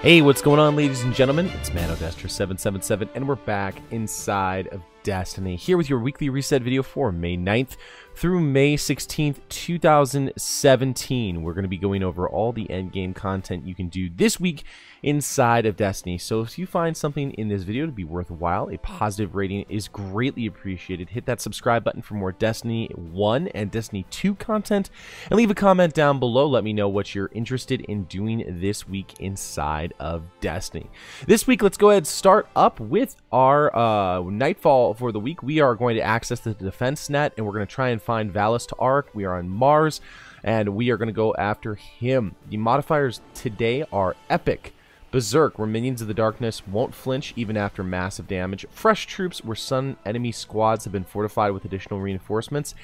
Hey, what's going on, ladies and gentlemen? It's Mano 777, and we're back inside of Destiny, here with your weekly reset video for May 9th through May 16th, 2017. We're going to be going over all the endgame content you can do this week inside of Destiny. So if you find something in this video to be worthwhile, a positive rating is greatly appreciated. Hit that subscribe button for more Destiny 1 and Destiny 2 content, and leave a comment down below. Let me know what you're interested in doing this week inside of Destiny. This week, let's go ahead and start up with our Nightfall for the week. We are going to access the defense net, and we're going to try and find Valis to Arc. We are on Mars, and we are going to go after him. The modifiers today are Epic, Berserk, where minions of the darkness won't flinch even after massive damage. Fresh troops, where some enemy squads have been fortified with additional reinforcements.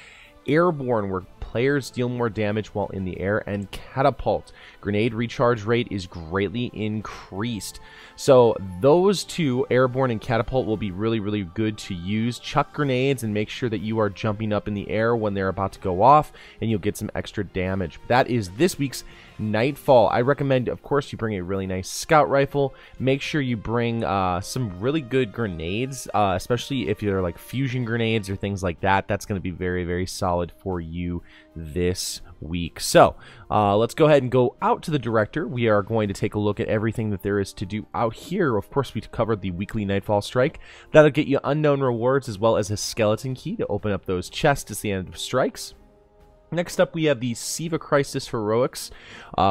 Airborne, where players deal more damage while in the air. And Catapult, grenade recharge rate is greatly increased. So those two, Airborne and Catapult, will be really good to use. Chuck grenades and make sure that you are jumping up in the air when they're about to go off, and you'll get some extra damage. That is this week's Nightfall. I recommend, of course, you bring a really nice scout rifle. Make sure you bring some really good grenades, especially if you're like fusion grenades or things like that. That's going to be very solid for you this week. So let's go ahead and go out to the director. We are going to take a look at everything that there is to do out here. Of course, we covered the weekly Nightfall strike. That'll get you unknown rewards as well as a skeleton key to open up those chests at the end of strikes. Next up, we have the Siva Crisis Heroics.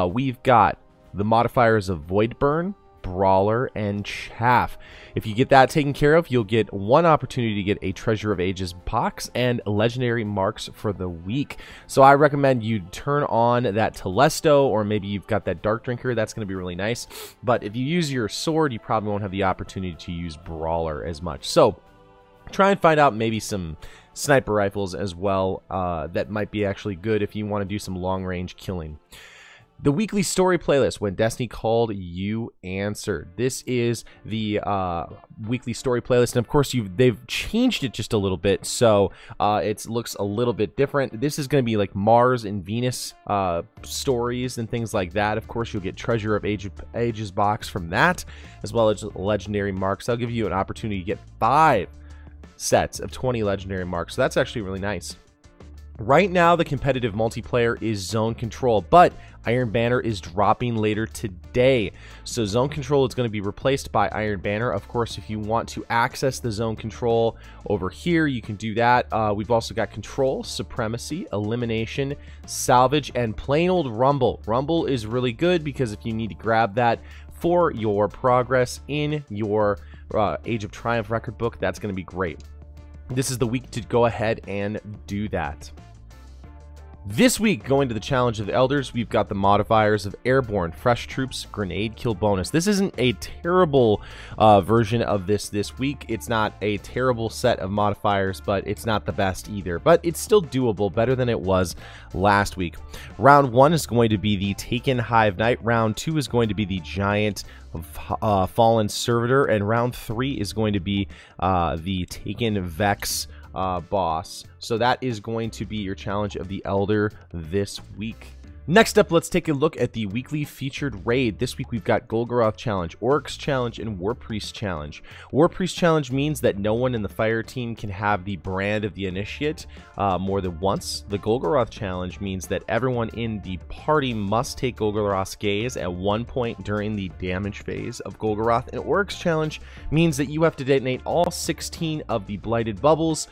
We've got the modifiers of Void Burn, Brawler, and Chaff. If you get that taken care of, you'll get one opportunity to get a Treasure of Ages box and legendary marks for the week. So I recommend you turn on that Telesto, or maybe you've got that Dark Drinker. That's going to be really nice. But if you use your sword, you probably won't have the opportunity to use Brawler as much. So try and find out maybe some sniper rifles as well that might be actually good if you want to do some long-range killing. The weekly story playlist, When Destiny Called, You Answered. This is the weekly story playlist, and of course they've changed it just a little bit, so it looks a little bit different. This is going to be like Mars and Venus stories and things like that. Of course, you'll get Treasure of Ages box from that, as well as legendary marks. That'll give you an opportunity to get 5 sets of 20 legendary marks, so that's actually really nice. Right now, the competitive multiplayer is Zone Control, but Iron Banner is dropping later today. So Zone Control is going to be replaced by Iron Banner. Of course, if you want to access the Zone Control over here, you can do that. We've also got Control, Supremacy, Elimination, Salvage, and plain old Rumble. Rumble is really good because if you need to grab that for your progress in your Age of Triumph record book, that's going to be great. This is the week to go ahead and do that. This week, going to the Challenge of the Elders, we've got the modifiers of Airborne, Fresh Troops, Grenade Kill Bonus. This isn't a terrible version of this week. It's not a terrible set of modifiers, but it's not the best either. But it's still doable, better than it was last week. Round 1 is going to be the Taken Hive Knight. Round 2 is going to be the Giant Fallen Servitor. And round 3 is going to be the Taken Vex boss. So that is going to be your Challenge of the Elder this week. Next up, let's take a look at the weekly featured raid. This week we've got Golgoroth Challenge, Oryx Challenge, and War Priest Challenge. War Priest Challenge means that no one in the fire team can have the brand of the initiate more than once. The Golgoroth Challenge means that everyone in the party must take Golgoroth's gaze at one point during the damage phase of Golgoroth. And Oryx Challenge means that you have to detonate all 16 of the blighted bubbles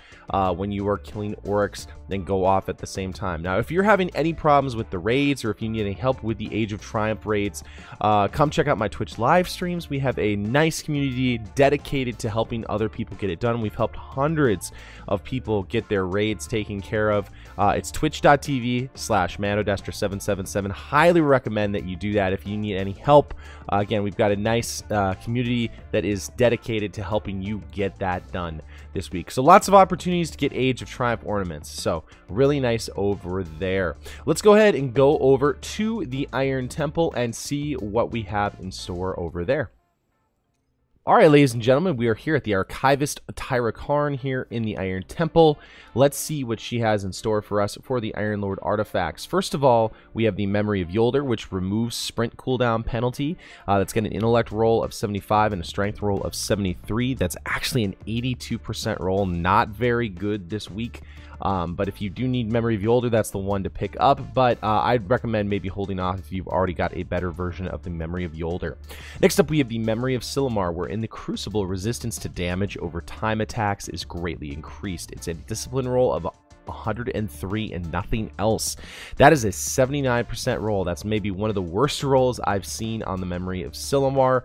when you are killing Oryx, then go off at the same time. Now, if you're having any problems with the raids, or if you need any help with the Age of Triumph raids, come check out my Twitch live streams. We have a nice community dedicated to helping other people get it done. We've helped hundreds of people get their raids taken care of. It's twitch.tv/Mano777. Highly recommend that you do that if you need any help. Again, we've got a nice community that is dedicated to helping you get that done this week. So lots of opportunities to get Age of Triumph ornaments. So really nice over there. Let's go ahead and go over to the Iron Temple and see what we have in store over there. Alright, ladies and gentlemen, we are here at the Archivist Tyra Karn here in the Iron Temple. Let's see what she has in store for us for the Iron Lord artifacts. First of all, we have the Memory of Yolder, which removes sprint cooldown penalty. That's got an intellect roll of 75 and a strength roll of 73. That's actually an 82% roll. Not very good this week. But if you do need Memory of Yolder, that's the one to pick up. But I'd recommend maybe holding off if you've already got a better version of the Memory of Yolder. Next up, we have the Memory of Silmar, where in the Crucible, resistance to damage over time attacks is greatly increased. It's a discipline roll of 103 and nothing else. That is a 79% roll. That's maybe one of the worst rolls I've seen on the Memory of Silmar,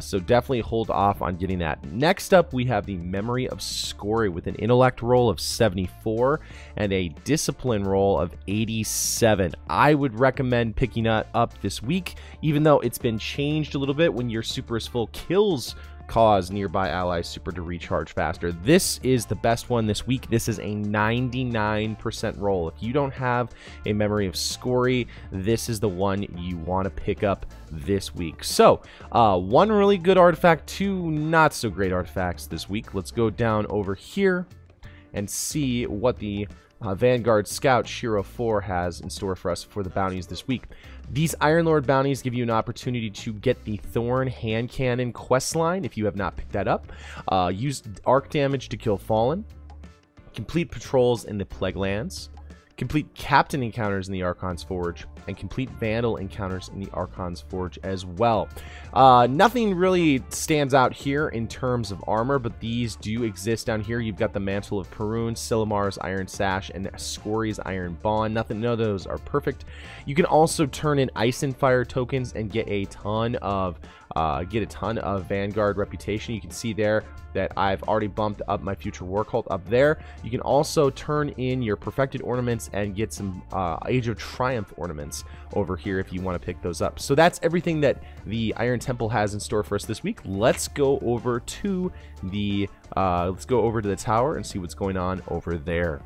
so definitely hold off on getting that. Next up, we have the Memory of Scory with an intellect roll of 74 and a discipline roll of 87. I would recommend picking that up this week, even though it's been changed a little bit. When your super is full, kills cause nearby allies super to recharge faster. This is the best one this week. This is a 99% roll. If you don't have a Memory of Scory, this is the one you want to pick up this week. So, one really good artifact, two not so great artifacts this week. Let's go down over here and see what the Vanguard Scout Shiro 4 has in store for us for the bounties this week. These Iron Lord bounties give you an opportunity to get the Thorn Hand Cannon quest line if you have not picked that up. Use arc damage to kill Fallen. Complete patrols in the Plague Lands. Complete Captain encounters in the Archon's Forge, and complete Vandal encounters in the Archon's Forge as well. Nothing really stands out here in terms of armor, but these do exist down here. You've got the Mantle of Perun, Silmar's Iron Sash, and Scory's Iron Bond. None of those are perfect. You can also turn in Ice and Fire tokens and get a ton of Vanguard reputation. You can see there that I've already bumped up my Future War Cult up there. You can also turn in your Perfected Ornaments and get some Age of Triumph ornaments over here if you want to pick those up. So that's everything that the Iron Temple has in store for us this week. Let's go over to the tower and see what's going on over there.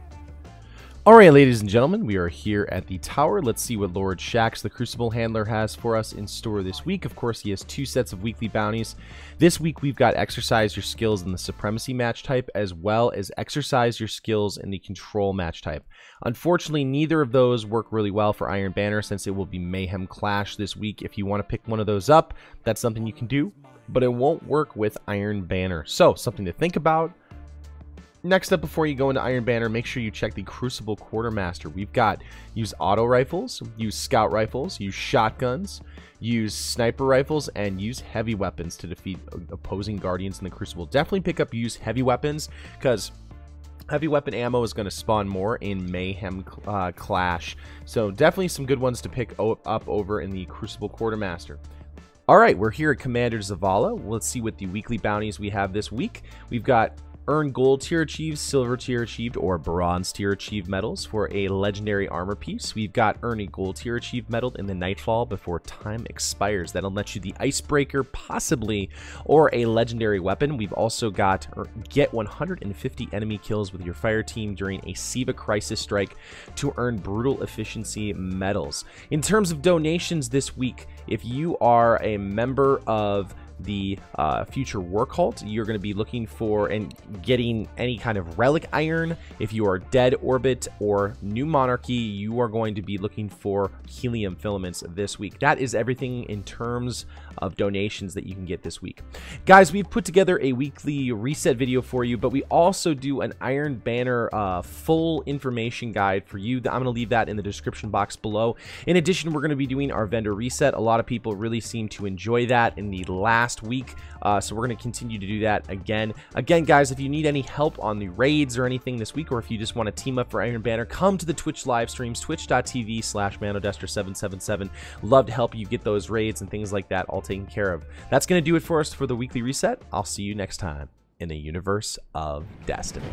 Alright, ladies and gentlemen, we are here at the tower. Let's see what Lord Shax, the Crucible Handler, has for us in store this week. Of course, he has two sets of weekly bounties. This week, we've got Exercise Your Skills in the Supremacy match type, as well as Exercise Your Skills in the Control match type. Unfortunately, neither of those work really well for Iron Banner, since it will be Mayhem Clash this week. If you want to pick one of those up, that's something you can do, but it won't work with Iron Banner. So, something to think about. Next up, before you go into Iron Banner, make sure you check the Crucible Quartermaster. We've got use auto rifles, use scout rifles, use shotguns, use sniper rifles, and use heavy weapons to defeat opposing guardians in the Crucible. Definitely pick up use heavy weapons, because heavy weapon ammo is going to spawn more in Mayhem Clash. So definitely some good ones to pick up over in the Crucible Quartermaster. Alright, we're here at Commander Zavala. Let's see what the weekly bounties we have this week. We've got Earn Gold Tier Achieved, Silver Tier Achieved, or Bronze Tier Achieved medals for a Legendary Armor piece. We've got Earn a Gold Tier Achieved medal in the Nightfall before time expires. That'll let you the Icebreaker, possibly, or a Legendary Weapon. We've also got get 150 enemy kills with your fire team during a Siva Crisis Strike to earn Brutal Efficiency medals. In terms of donations this week, if you are a member of the Future War Cult, you're going to be looking for and getting any kind of relic iron. If you are Dead Orbit or New Monarchy, you are going to be looking for helium filaments this week. That is everything in terms of donations that you can get this week. Guys, we've put together a weekly reset video for you, but we also do an Iron Banner full information guide for you. I'm going to leave that in the description box below. In addition, we're going to be doing our vendor reset. A lot of people really seem to enjoy that in the last week, so we're going to continue to do that again. Guys, if you need any help on the raids or anything this week, or if you just want to team up for Iron Banner, come to the Twitch live streams, twitch.tv/ManoDester777. Love to help you get those raids and things like that all taken care of. That's going to do it for us for the weekly reset. I'll see you next time in the universe of Destiny.